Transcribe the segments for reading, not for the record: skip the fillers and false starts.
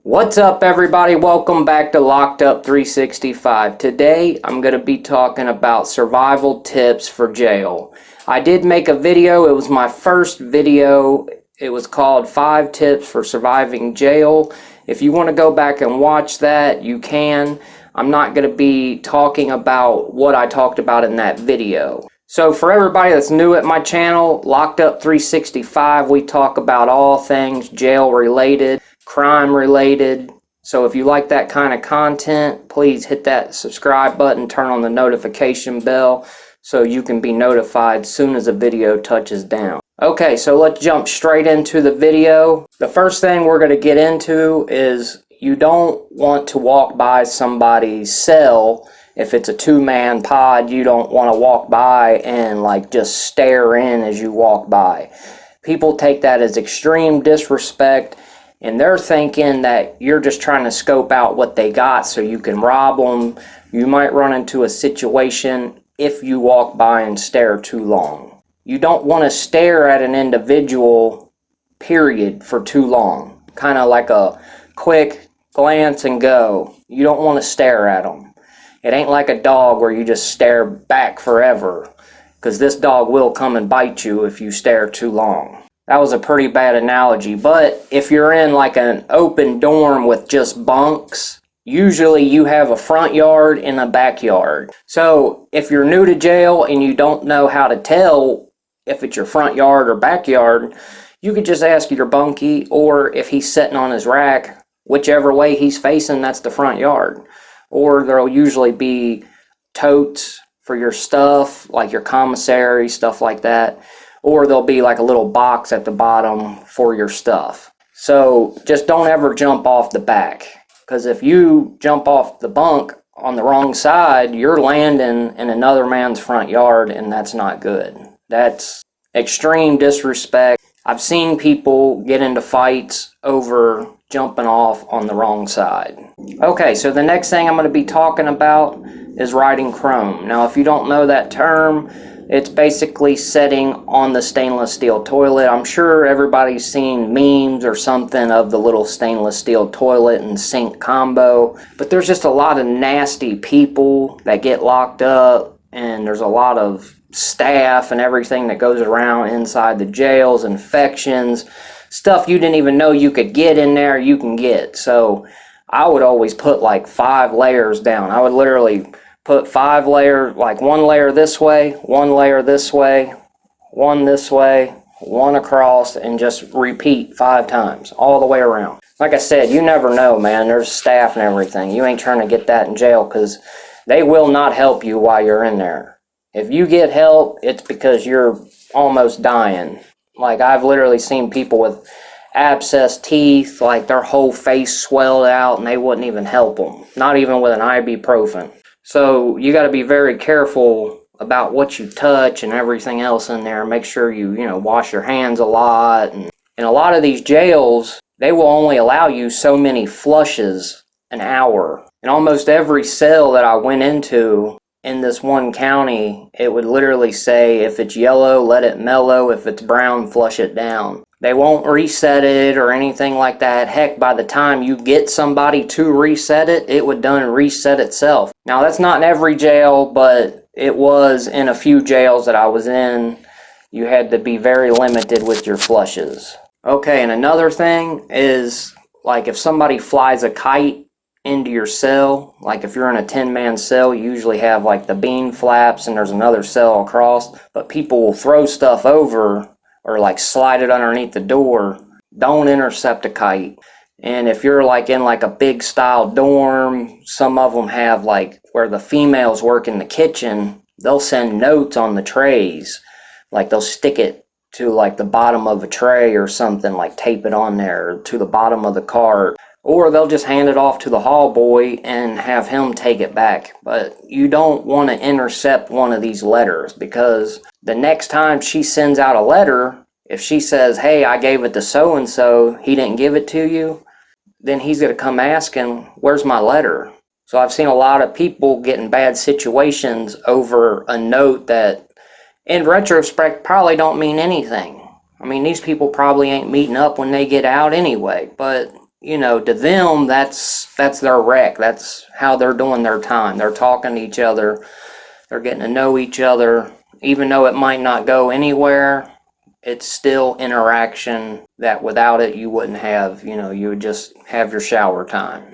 What's up, everybody? Welcome back to Locked Up 365. Today I'm going to be talking about survival tips for jail. I did make a video. It was my first video. It was called 5 Tips for Surviving Jail. If you want to go back and watch that, you can. I'm not going to be talking about what I talked about in that video. So for everybody that's new at my channel, Locked Up 365, we talk about all things jail related, crime related. So if you like that kind of content, please hit that subscribe button, turn on the notification bell so you can be notified soon as a video touches down. Okay, so let's jump straight into the video. The first thing we're going to get into is you don't want to walk by somebody's cell. If it's a 2-man pod, you don't want to walk by and just stare in as you walk by. People take that as extreme disrespect, and they're thinking that you're just trying to scope out what they got so you can rob them. You might run into a situation if you walk by and stare too long. You don't want to stare at an individual, period, for too long. Kind of like a quick glance and go. You don't want to stare at them. It ain't like a dog where you just stare back forever, because this dog will come and bite you if you stare too long. That was a pretty bad analogy, but if you're in an open dorm with just bunks, usually you have a front yard and a backyard. So if you're new to jail and you don't know how to tell if it's your front yard or backyard, you could just ask your bunkie, or if he's sitting on his rack, whichever way he's facing, that's the front yard. Or there'll usually be totes for your stuff, like your commissary, stuff like that. Or there'll be a little box at the bottom for your stuff. So just don't ever jump off the back, because if you jump off the bunk on the wrong side, you're landing in another man's front yard, and that's not good. That's extreme disrespect. I've seen people get into fights over jumping off on the wrong side. Okay, so the next thing I'm going to be talking about is riding chrome. Now, if you don't know that term, it's basically setting on the stainless steel toilet. I'm sure everybody's seen memes or something of the little stainless steel toilet and sink combo, but there's just a lot of nasty people that get locked up, and there's a lot of staff and everything that goes around inside the jails, infections, stuff you didn't even know you could get in there, you can get. So I would always put 5 layers down. I would literally put 5 layers, 1 layer this way, 1 layer this way, 1 this way, 1 across, and just repeat 5 times all the way around. Like I said, you never know, man. There's staff and everything. You ain't trying to get that in jail, because they will not help you while you're in there. If you get help, it's because you're almost dying. I've literally seen people with abscessed teeth, their whole face swelled out, and they wouldn't even help them. Not even with an ibuprofen. So you got to be very careful about what you touch and everything else in there. Make sure you wash your hands a lot. And in a lot of these jails, they will only allow you so many flushes an hour. In almost every cell that I went into in this one county, it would literally say, if it's yellow, let it mellow. If it's brown, flush it down. They won't reset it or anything like that. Heck, by the time you get somebody to reset it, it would done reset itself. Now, that's not in every jail, but it was in a few jails that I was in. You had to be very limited with your flushes. Okay, and another thing is, if somebody flies a kite into your cell, if you're in a 10-man cell, you usually have the bean flaps and there's another cell across, but people will throw stuff over or slide it underneath the door. Don't intercept a kite. And if you're in a big style dorm, some of them have where the females work in the kitchen, they'll send notes on the trays. They'll stick it to the bottom of a tray or something, tape it on there to the bottom of the cart. Or they'll just hand it off to the hall boy and have him take it back. But you don't want to intercept one of these letters, because the next time she sends out a letter, if she says, hey, I gave it to so-and-so, he didn't give it to you, then he's going to come asking, where's my letter? So I've seen a lot of people get in bad situations over a note that, in retrospect, probably don't mean anything. I mean, these people probably ain't meeting up when they get out anyway, but you know, to them, that's their rec. That's how they're doing their time. They're talking to each other. They're getting to know each other. Even though it might not go anywhere, it's still interaction that without it you wouldn't have. You know, you would just have your shower time.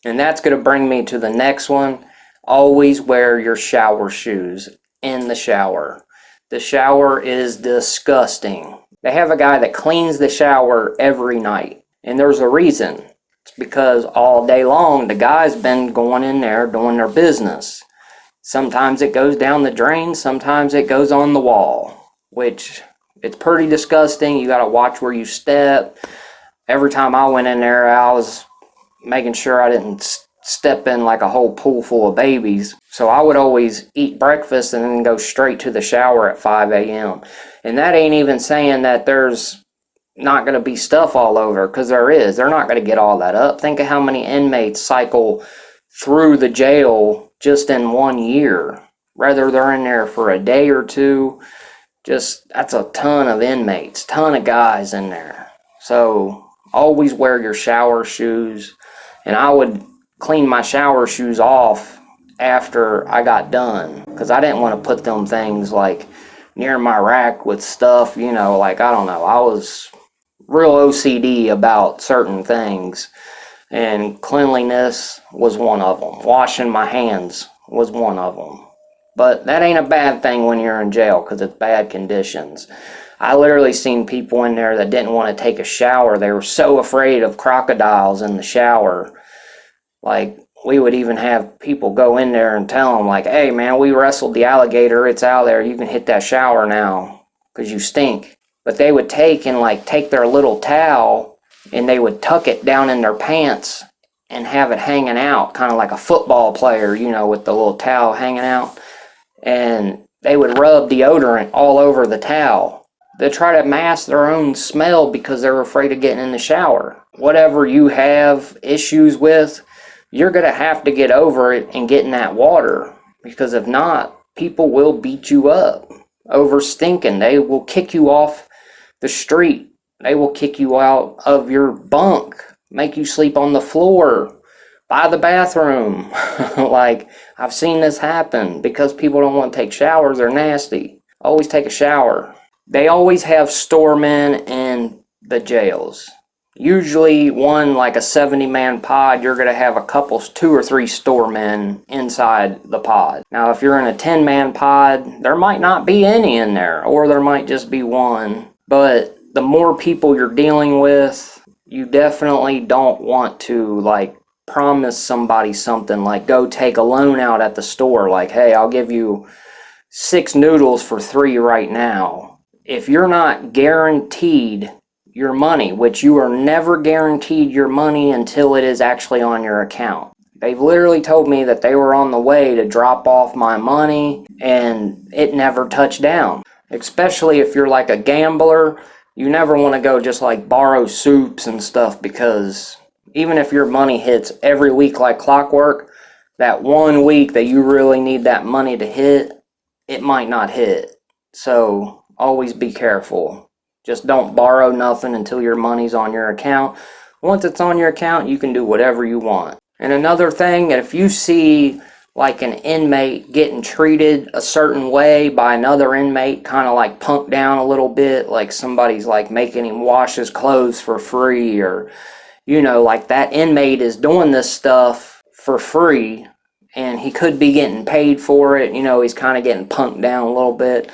And that's going to bring me to the next one. Always wear your shower shoes in the shower. The shower is disgusting. They have a guy that cleans the shower every night. And there's a reason. It's because all day long the guy's been going in there doing their business. Sometimes it goes down the drain, sometimes it goes on the wall, which it's pretty disgusting. You got to watch where you step. Every time I went in there, I was making sure I didn't step in like a whole pool full of babies. So I would always eat breakfast and then go straight to the shower at 5 a.m. And that ain't even saying that there's not going to be stuff all over, because there is. They're not going to get all that up. Think of how many inmates cycle through the jail just in 1 year. Whether they're in there for a day or two, just that's a ton of inmates, ton of guys in there. So always wear your shower shoes. And I would clean my shower shoes off after I got done, because I didn't want to put them things like near my rack with stuff, you know, like, I don't know. I was real OCD about certain things, and cleanliness was one of them. Washing my hands was one of them. But that ain't a bad thing when you're in jail, because it's bad conditions. I literally seen people in there that didn't want to take a shower. They were so afraid of crocodiles in the shower. Like, we would even have people go in there and tell them, like, hey, man, we wrestled the alligator. It's out there. You can hit that shower now because you stink. But they would take their little towel and they would tuck it down in their pants and have it hanging out, kind of like a football player, you know, with the little towel hanging out. And they would rub deodorant all over the towel. They try to mask their own smell because they're afraid of getting in the shower. Whatever you have issues with, you're going to have to get over it and get in that water. Because if not, people will beat you up over stinking. They will kick you off the street. They will kick you out of your bunk, make you sleep on the floor, by the bathroom. Like, I've seen this happen because people don't want to take showers. They're nasty. Always take a shower. They always have storemen in the jails. Usually one, like a 70-man pod, you're going to have 2 or 3 storemen inside the pod. Now, if you're in a 10-man pod, there might not be any in there, or there might just be one. But the more people you're dealing with, you definitely don't want to, like, promise somebody something, like go take a loan out at the store, like, hey, I'll give you 6 noodles for 3 right now. If you're not guaranteed your money, which you are never guaranteed your money until it is actually on your account. They've literally told me that they were on the way to drop off my money and it never touched down. Especially if you're like a gambler, you never want to go just like borrow soups and stuff, because even if your money hits every week like clockwork, that 1 week that you really need that money to hit, it might not hit. So always be careful. Just don't borrow nothing until your money's on your account. Once it's on your account, you can do whatever you want. And another thing, if you see like an inmate getting treated a certain way by another inmate, kind of like punked down a little bit, like somebody's like making him wash his clothes for free, or, you know, like that inmate is doing this stuff for free and he could be getting paid for it, you know, he's kind of getting punked down a little bit.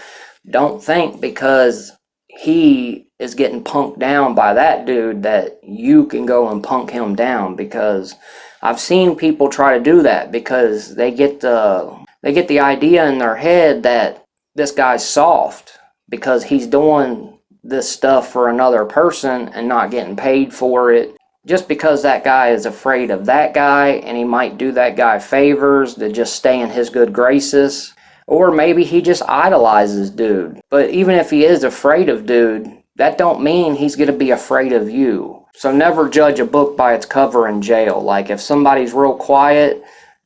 Don't think because he is getting punked down by that dude that you can go and punk him down, because I've seen people try to do that because they get the idea in their head that this guy's soft because he's doing this stuff for another person and not getting paid for it. Just because that guy is afraid of that guy and he might do that guy favors to just stay in his good graces. Or maybe he just idolizes dude. But even if he is afraid of dude, that don't mean he's going to be afraid of you. So never judge a book by its cover in jail. Like, if somebody's real quiet,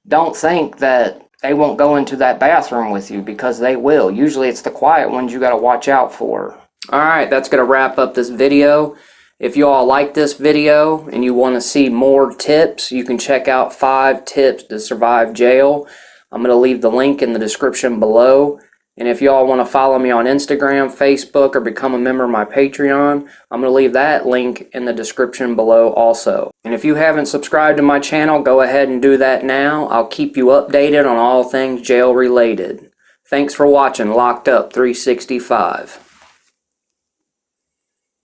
don't think that they won't go into that bathroom with you, because they will. Usually it's the quiet ones you got to watch out for. Alright, that's going to wrap up this video. If you all like this video and you want to see more tips, you can check out 5 tips to survive jail. I'm going to leave the link in the description below. And if you all want to follow me on Instagram, Facebook, or become a member of my Patreon, I'm going to leave that link in the description below also. And if you haven't subscribed to my channel, go ahead and do that now. I'll keep you updated on all things jail related. Thanks for watching Locked Up 365.